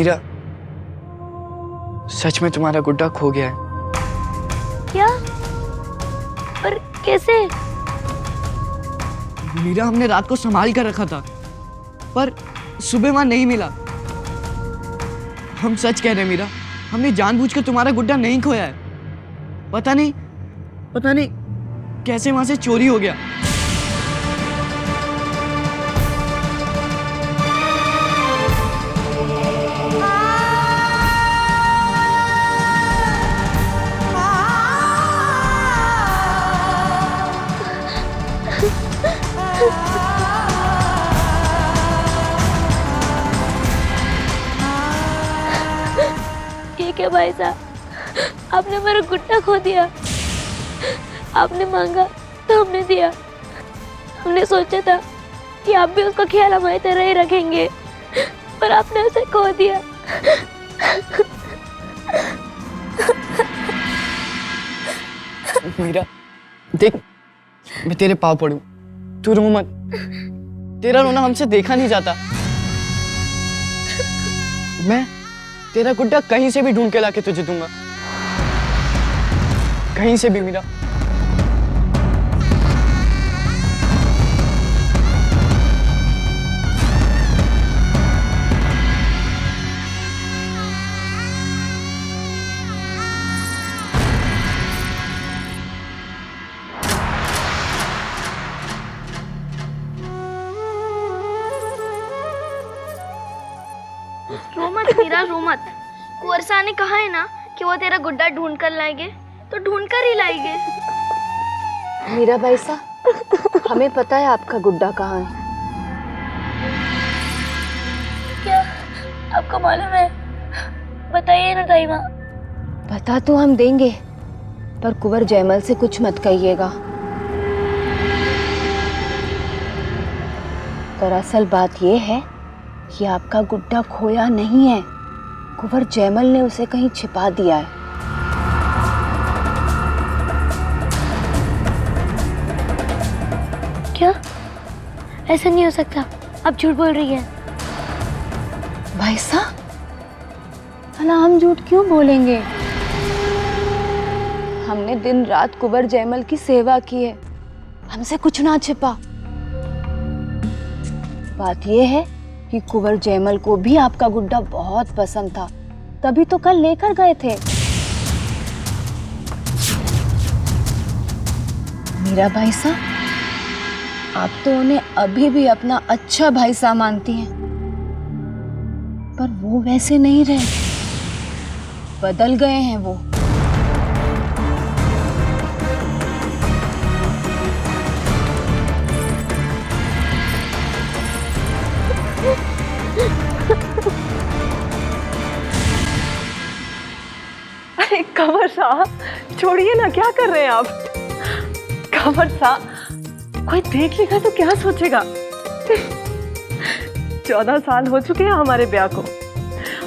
मीरा, सच में तुम्हारा गुड्डा खो गया है। क्या? पर कैसे? मीरा, हमने रात को संभाल कर रखा था, पर सुबह वहां नहीं मिला। हम सच कह रहे हैं मीरा, हमने जानबूझकर तुम्हारा गुड्डा नहीं खोया है। पता नहीं कैसे वहां से चोरी हो गया। ये क्या भाई साहब, आपने मेरा गुड्डा खो दिया। आपने मांगा तो हमने दिया। हमने सोचा था कि आप भी उसका ख्याल हमारी तरह ही रखेंगे, पर आपने उसे खो दिया। मीरा देख, मैं तेरे पाँव पड़ूं, तू रो मत। तेरा रोना हमसे देखा नहीं जाता। मैं तेरा गुड्डा कहीं से भी ढूंढ के लाके तुझे दूंगा, कहीं से भी मीरा। रो मत मीरा, रो मत। कुंवर साहब ने कहा है ना कि वो तेरा गुड्डा ढूंढ कर लाएंगे, तो ढूंढ कर ही लाएंगे। मीरा भाई साहब, हमें पता है आपका गुड्डा कहाँ है। क्या आपको मालूम है? बताइए ना दाई माँ। बता तो हम देंगे, पर कुंवर जयमल से कुछ मत कहिएगा। दरअसल बात ये है कि आपका गुड्डा खोया नहीं है, कुंवर जयमल ने उसे कहीं छिपा दिया है। क्या? ऐसा नहीं हो सकता, आप झूठ बोल रही हैं। भाई साहब, भला हम झूठ क्यों बोलेंगे? हमने दिन रात कुंवर जयमल की सेवा की है, हमसे कुछ ना छिपा। बात यह है कि कुंवर जयमल को भी आपका गुड्डा बहुत पसंद था, तभी तो कल लेकर गए थे। मीरा भाई साहब, आप तो उन्हें अभी भी अपना अच्छा भाई साहब मानती हैं, पर वो वैसे नहीं रहे, बदल गए हैं वो। अरे कंवर साहब, छोड़िए ना, क्या कर रहे हैं आप? कंवर साहब, कोई देख लेगा तो क्या सोचेगा? 14 साल हो चुके हैं हमारे ब्याह को,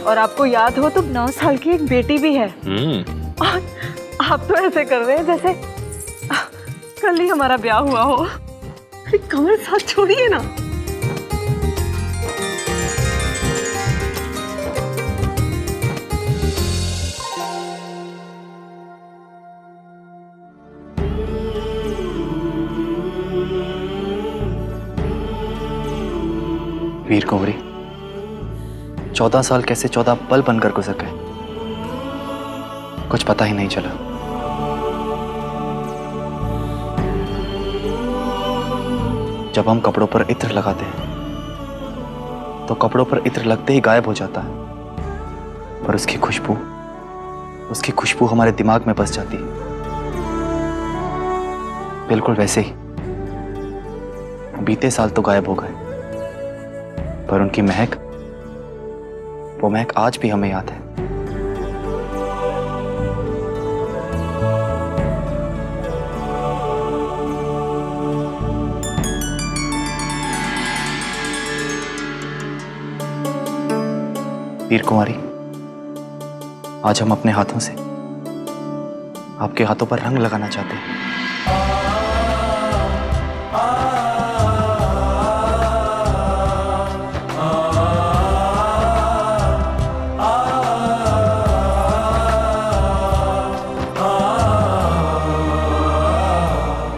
और आपको याद हो तो 9 साल की एक बेटी भी है। और आप तो ऐसे कर रहे हैं जैसे कल ही हमारा ब्याह हुआ हो। अरे कंवर साहब, छोड़िए ना। वीर कुंवरी, 14 साल कैसे 14 पल बनकर गुजर गए, कुछ पता ही नहीं चला। जब हम कपड़ों पर इत्र लगाते हैं तो कपड़ों पर इत्र लगते ही गायब हो जाता है, पर उसकी खुशबू हमारे दिमाग में बस जाती है। बिल्कुल वैसे ही बीते साल तो गायब हो गए, पर उनकी वो महक आज भी हमें याद है। वीर कुंवारी, आज हम अपने हाथों से आपके हाथों पर रंग लगाना चाहते हैं।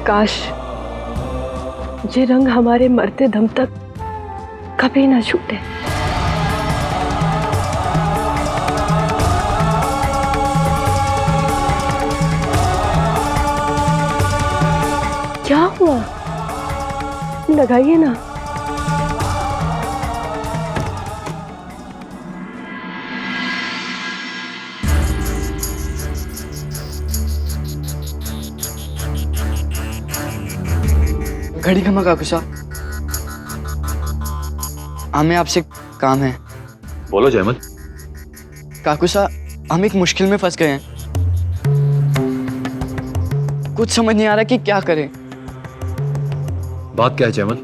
काश ये रंग हमारे मरते दम तक कभी ना छूटे। क्या हुआ? लगाइए ना। घड़ी खमा काकुसा, हमें आपसे काम है। बोलो जयमल। काकुसा, हम एक मुश्किल में फंस गए हैं। कुछ समझ नहीं आ रहा कि क्या करें। बात क्या है जयमल,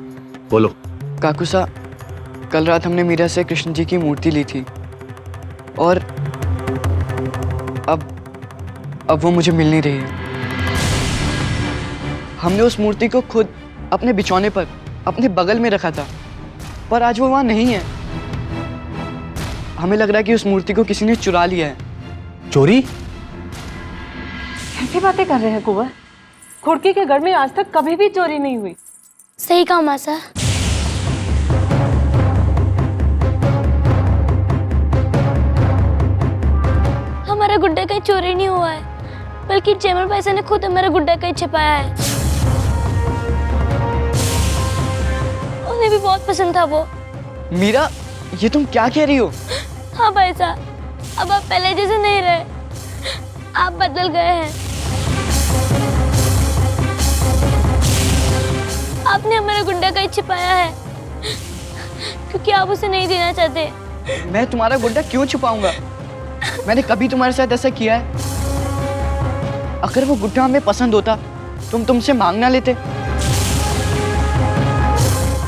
बोलो। काकुसा, कल रात हमने मीरा से कृष्ण जी की मूर्ति ली थी और अब वो मुझे मिल नहीं रही है। हमने उस मूर्ति को खुद अपने बिछौने पर अपने बगल में रखा था, पर आज वो वहां नहीं है। हमें लग रहा है कि उस मूर्ति को किसी ने चुरा लिया है। चोरी? कैसी बातें कर रहे हैं कुंवर? खुड़की के गढ़ में आज तक कभी भी चोरी नहीं हुई। सही कहा मासा। हमारा गुड्डा कहीं चोरी नहीं हुआ है, बल्कि जयमल भाईसा ने खुद हमारा गुड्डा कहीं छिपाया है। उन्हें भी बहुत पसंद था वो। मीरा, ये तुम क्या कह रही हो? हाँ भाईसा, अब आप पहले जैसे नहीं रहे, आप बदल गए हैं। आपने हमारा गुड्डा कहीं छिपाया है क्योंकि आप उसे नहीं देना चाहते। मैं तुम्हारा गुड्डा क्यों छुपाऊंगा? मैंने कभी तुम्हारे साथ ऐसा किया है? अगर वो गुड्डा हमें पसंद होता तुम तुमसे मांग ना लेते।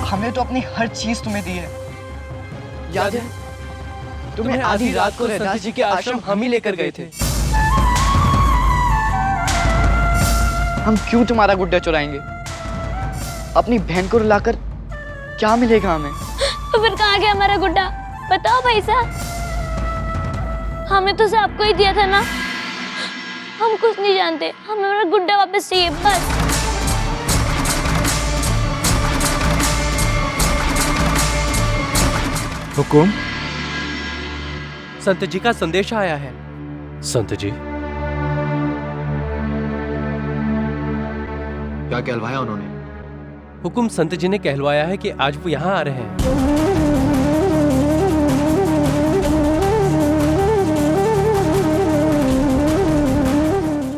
हमने तो अपनी हर चीज तुम्हें दी है। याद है तुम्हें आधी रात को रैदास जी के आश्रम हम ही लेकर गए थे। हम क्यों तुम्हारा गुड्डा चुराएंगे? अपनी बहन को रुलाकर क्या मिलेगा हमें? तो फिर कहाँ गया हमारा गुड्डा? बताओ भाईसा। हमने तो उसे आपको ही दिया था ना। हम कुछ नहीं जानते, हमें हमारा गुड्डा वापस चाहिए बस। हुकुम। संत जी का संदेश आया है। संत जी, क्या कहलवाया उन्होंने? हुकुम संत जी ने कहलवाया है कि आज वो यहाँ आ रहे हैं।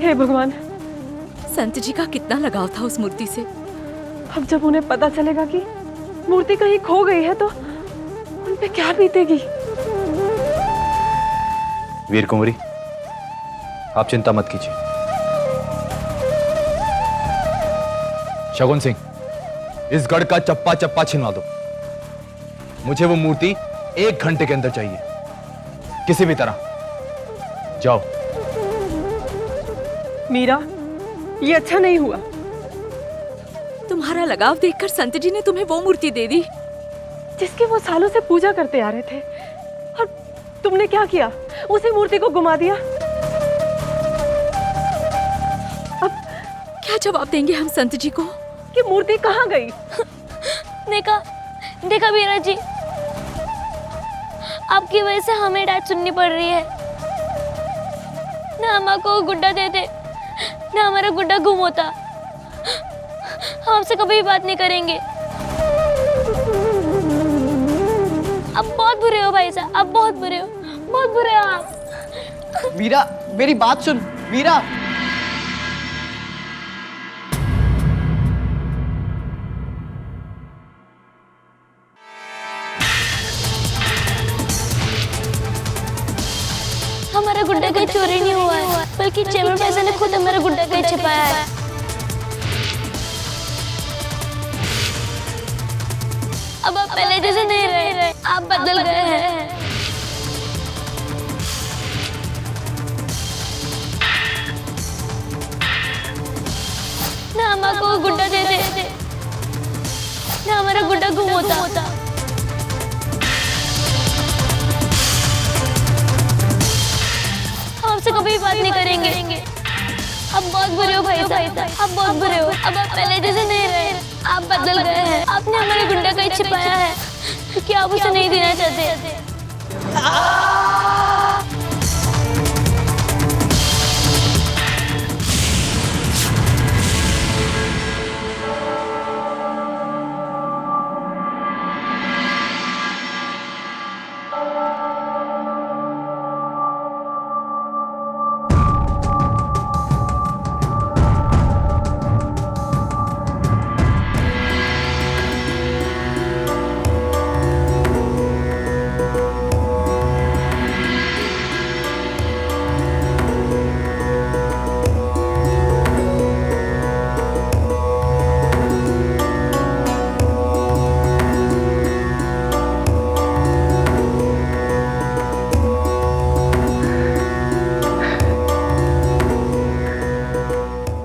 हे भगवान, संत जी का कितना लगाव था उस मूर्ति से। अब जब उन्हें पता चलेगा कि मूर्ति कहीं खो गई है तो उन पे क्या बीतेगी। वीर कुंवरी, आप चिंता मत कीजिए। शगुन सिंह, इस गढ़ का चप्पा चप्पा छिनवा दो। मुझे वो मूर्ति 1 घंटे के अंदर चाहिए, किसी भी तरह। जाओ। मीरा, ये अच्छा नहीं हुआ। तुम्हारा लगाव देखकर संत जी ने तुम्हें वो मूर्ति दे दी जिसकी वो सालों से पूजा करते आ रहे थे, और तुमने क्या किया? उसी मूर्ति को घुमा दिया। अब क्या जवाब देंगे हम संत जी को कि मूर्ति कहाँ गई? देखा वीरा जी, आपकी वजह से हमें डांट सुननी पड़ रही है। ना हम को गुड्डा देते, ना हमारा गुड्डा गुम होता। हम आपसे कभी बात नहीं करेंगे। आप बहुत बुरे हो भाई साहब, आप बहुत बुरे हो, बहुत बुरे हो आप। मीरा, मेरी बात सुन। मीरा, हमारा गुड्डा कहीं चोरी नहीं हुआ है, बल्कि जयमल भाईसा ने खुद हमारा गुड्डा कहीं छिपाया है। अब आप पहले जैसे नहीं रहे, आप बदल गए हैं। ना हम को गुड्डा देते, ना हमारा गुड्डा गुम होता। हमसे कभी बात नहीं करेंगे। आप बहुत बुरे हो भाई साहब, आप बहुत बुरे हो। अब आप पहले जैसे नहीं रहे, आप बदल गए हैं। आपने हमारे गुंडा का ही छिपाया है क्योंकि आप उसे नहीं देना चाहते।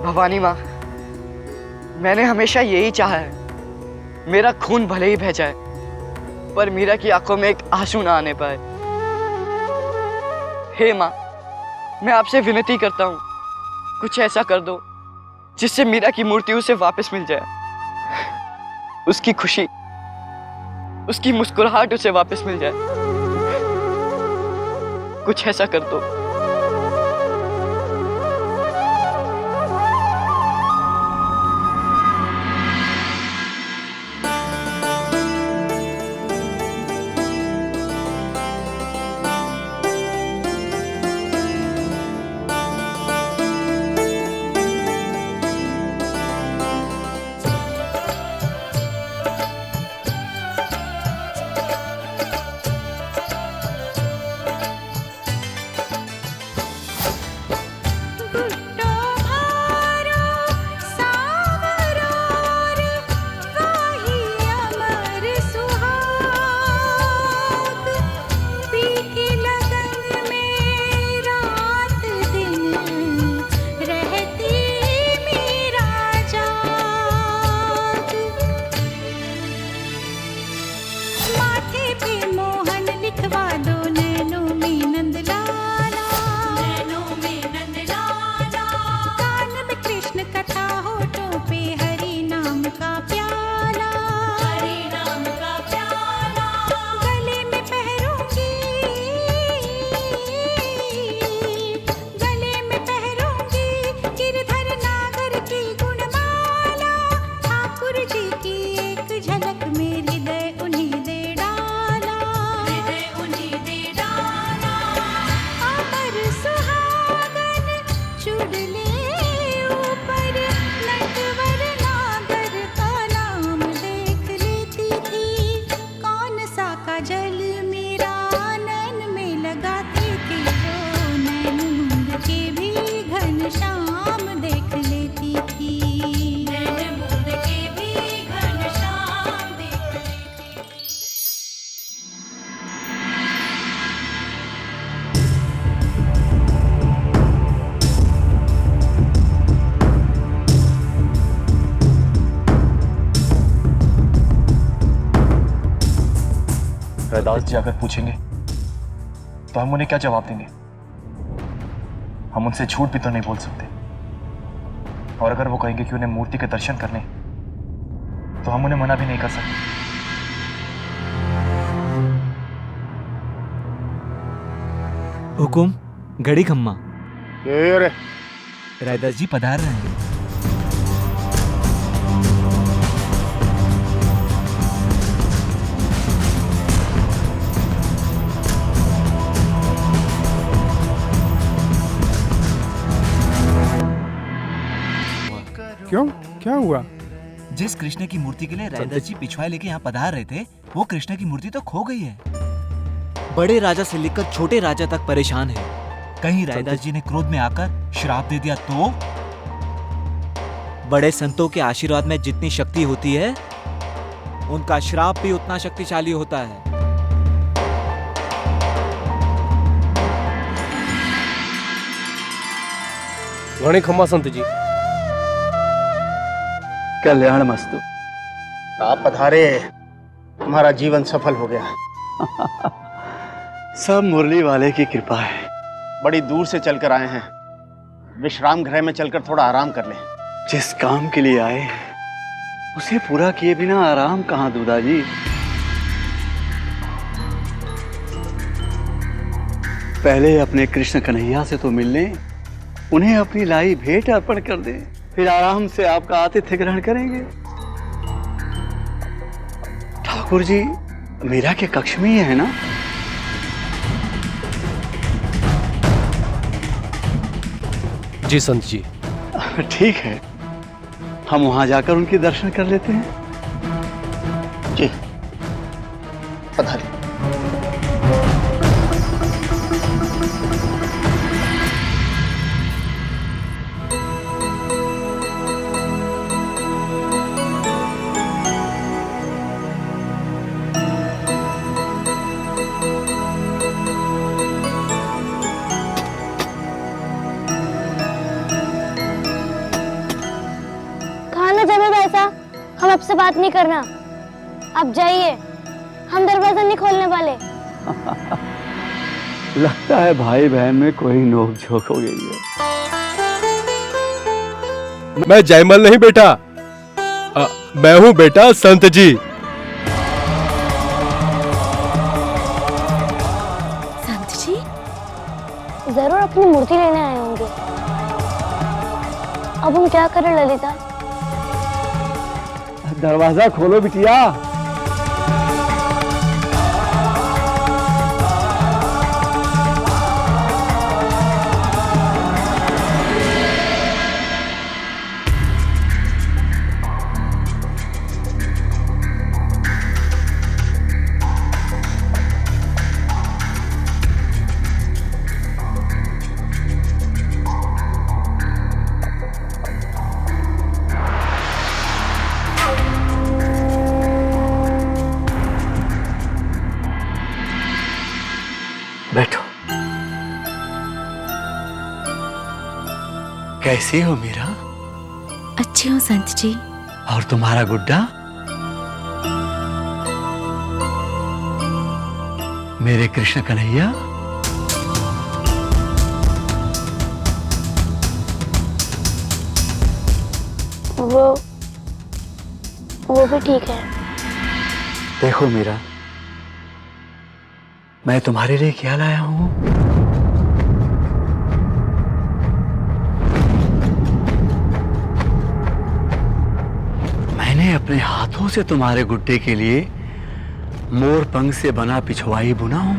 भवानी माँ, मैंने हमेशा यही चाहा है, मेरा खून भले ही बह जाए पर मीरा की आंखों में एक आंसू ना आने पाए। हे माँ, मैं आपसे विनती करता हूँ, कुछ ऐसा कर दो जिससे मीरा की मूर्ति उसे वापस मिल जाए। उसकी खुशी, उसकी मुस्कुराहट उसे वापस मिल जाए। कुछ ऐसा कर दो। रैदास जी अगर पूछेंगे तो हम उन्हें क्या जवाब देंगे? हम उनसे झूठ भी तो नहीं बोल सकते। और अगर वो कहेंगे कि उन्हें मूर्ति के दर्शन करने, तो हम उन्हें मना भी नहीं कर सकते। हुकुम, घड़ी खम्मा। रैदास जी पधार रहे हैं। क्यों, क्या हुआ? जिस कृष्ण की मूर्ति के लिए रैदास जी पिछवाड़े लेके यहाँ पधार रहे थे, वो कृष्ण की मूर्ति तो खो गई है। बड़े राजा से लेकर छोटे राजा तक परेशान है। कहीं रैदास जी ने क्रोध में आकर श्राप दे दिया तो? बड़े संतों के आशीर्वाद में जितनी शक्ति होती है, उनका श्राप भी उतना शक्तिशाली होता है। घड़ी खम्मा संत जी। कल्याण मस्तु। आप पधारे, तुम्हारा जीवन सफल हो गया। सब मुरली वाले की कृपा है। बड़ी दूर से चलकर आए हैं, विश्राम गृह में चलकर थोड़ा आराम कर लें। जिस काम के लिए आए उसे पूरा किए बिना आराम कहाँ दूं दादी। पहले अपने कृष्ण कन्हैया से तो मिल लें, उन्हें अपनी लाई भेंट अर्पण कर दें, फिर आराम से आपका आतिथ्य ग्रहण करेंगे। ठाकुर जी मीरा के कक्ष में ही है ना? जी संत जी। ठीक है, हम वहां जाकर उनके दर्शन कर लेते हैं। जी पधारिए। हम आपसे बात नहीं करना, आप जाइए, हम दरवाजा नहीं खोलने वाले। लगता है भाई बहन में कोई नोक-झोंक हो गई है। मैं जयमल नहीं बेटा, मैं हूँ बेटा संत जी। संत जी जरूर अपनी मूर्ति लेने आए होंगे। अब हम क्या करें ललिता? दरवाजा खोलो बिटिया। बैठो। कैसी हो मीरा? अच्छी हूँ संत जी। और तुम्हारा गुड्डा? मेरे कृष्ण कन्हैया? वो भी ठीक है। देखो मीरा, मैं तुम्हारे लिए क्या लाया हूं? मैंने अपने हाथों से तुम्हारे गुड्डे के लिए मोर पंख से बना पिछवाई बुना हूं।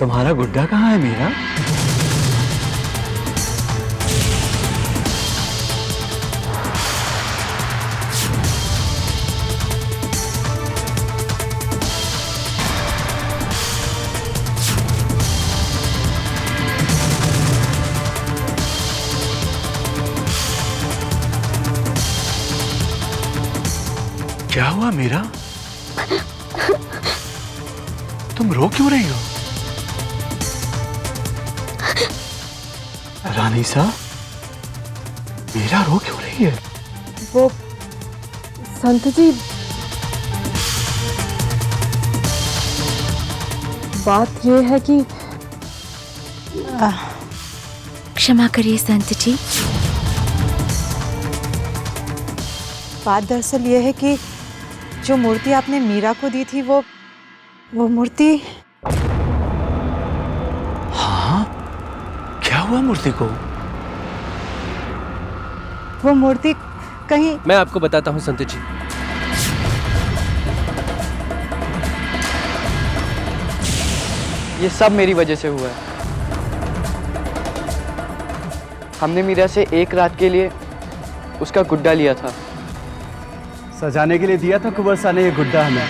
तुम्हारा गुड्डा कहाँ है मीरा? क्या हुआ मीरा? तुम रो क्यों रही हो? रानी साहब, मीरा रो क्यों रही है? वो संत जी, बात ये है कि क्षमा करिए संत जी। बात दरअसल ये है कि जो मूर्ति आपने मीरा को दी थी वो मूर्ति। हाँ, क्या हुआ मूर्ति को? वो मूर्ति कहीं। मैं आपको बताता हूँ संत जी। ये सब मेरी वजह से हुआ है। हमने मीरा से एक रात के लिए उसका गुड्डा लिया था। सजाने के लिए दिया था कुंवर सा ने ये गुड्डा हमें।